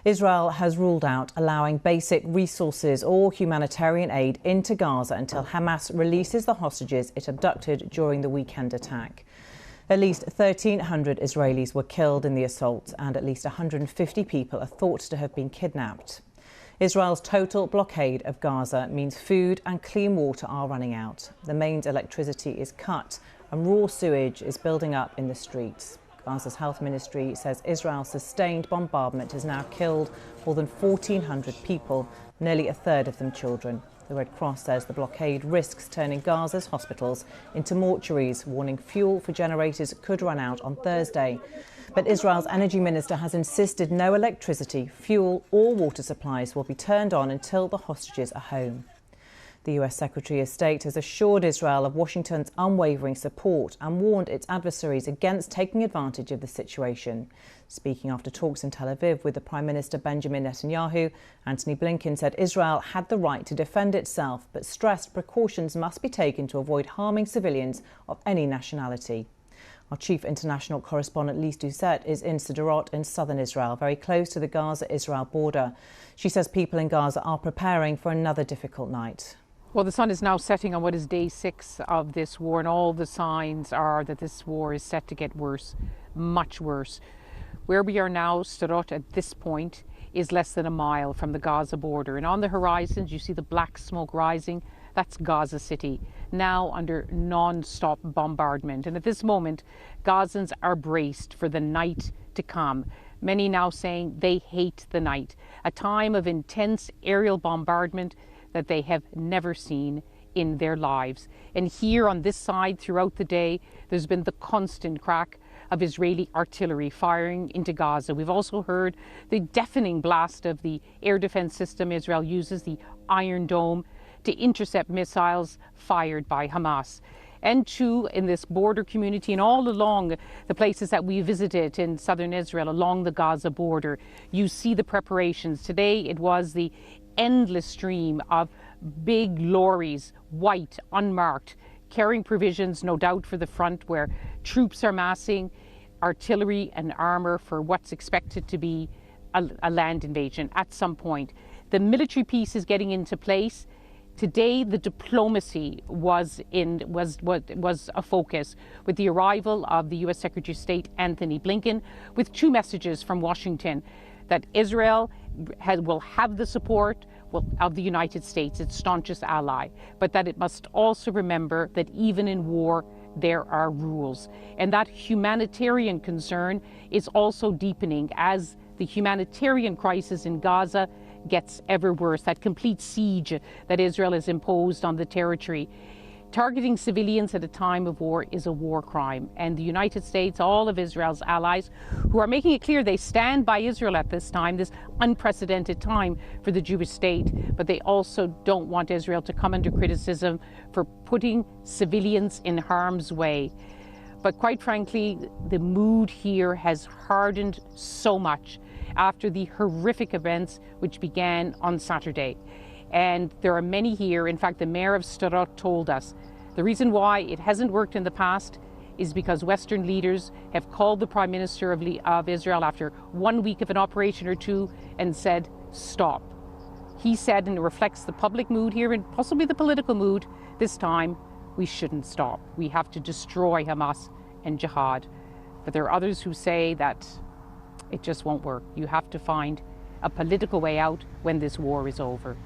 Israel has ruled out allowing basic resources or humanitarian aid into Gaza until Hamas releases the hostages it abducted during the weekend attack. At least 1,300 Israelis were killed in the assault, and at least 150 people are thought to have been kidnapped. Israel's total blockade of Gaza means food and clean water are running out. The mains electricity is cut and raw sewage is building up in the streets. Gaza's health ministry says Israel's sustained bombardment has now killed more than 1,400 people, nearly a third of them children. The Red Cross says the blockade risks turning Gaza's hospitals into mortuaries, warning fuel for generators could run out on Thursday. But Israel's energy minister has insisted no electricity, fuel or water supplies will be turned on until the hostages are home. The US Secretary of State has assured Israel of Washington's unwavering support and warned its adversaries against taking advantage of the situation. Speaking after talks in Tel Aviv with the Prime Minister Benjamin Netanyahu, Antony Blinken said Israel had the right to defend itself, but stressed precautions must be taken to avoid harming civilians of any nationality. Our chief international correspondent Lise Doucette is in Sderot in southern Israel, very close to the Gaza-Israel border. She says people in Gaza are preparing for another difficult night. Well, the sun is now setting on what is day 6 of this war, and all the signs are that this war is set to get worse, much worse. Where we are now, Sderot, at this point, is less than a mile from the Gaza border. And on the horizons, you see the black smoke rising. That's Gaza City, now under non-stop bombardment. And at this moment, Gazans are braced for the night to come. Many now saying they hate the night, a time of intense aerial bombardment that they have never seen in their lives. And here on this side throughout the day, there's been the constant crack of Israeli artillery firing into Gaza. We've also heard the deafening blast of the air defense system Israel uses, the Iron Dome, to intercept missiles fired by Hamas. And too, in this border community and all along the places that we visited in southern Israel, along the Gaza border, you see the preparations. Today it was the endless stream of big lorries, white, unmarked, carrying provisions, no doubt for the front where troops are massing, artillery and armour for what's expected to be a land invasion at some point. The military piece is getting into place. Today, the diplomacy was a focus with the arrival of the US Secretary of State Antony Blinken, with 2 messages from Washington: that Israel will have the support of the United States, its staunchest ally, but that it must also remember that even in war, there are rules. And that humanitarian concern is also deepening as the humanitarian crisis in Gaza gets ever worse. That complete siege that Israel has imposed on the territory. Targeting civilians at a time of war is a war crime. And the United States, all of Israel's allies, who are making it clear they stand by Israel at this time, this unprecedented time for the Jewish state, but they also don't want Israel to come under criticism for putting civilians in harm's way. But quite frankly, the mood here has hardened so much after the horrific events which began on Saturday. And there are many here. In fact, the mayor of Sderot told us the reason why it hasn't worked in the past is because Western leaders have called the Prime Minister of Israel after 1 week of an operation or 2 and said, stop. He said, and it reflects the public mood here and possibly the political mood this time, we shouldn't stop. We have to destroy Hamas and jihad. But there are others who say that it just won't work. You have to find a political way out when this war is over.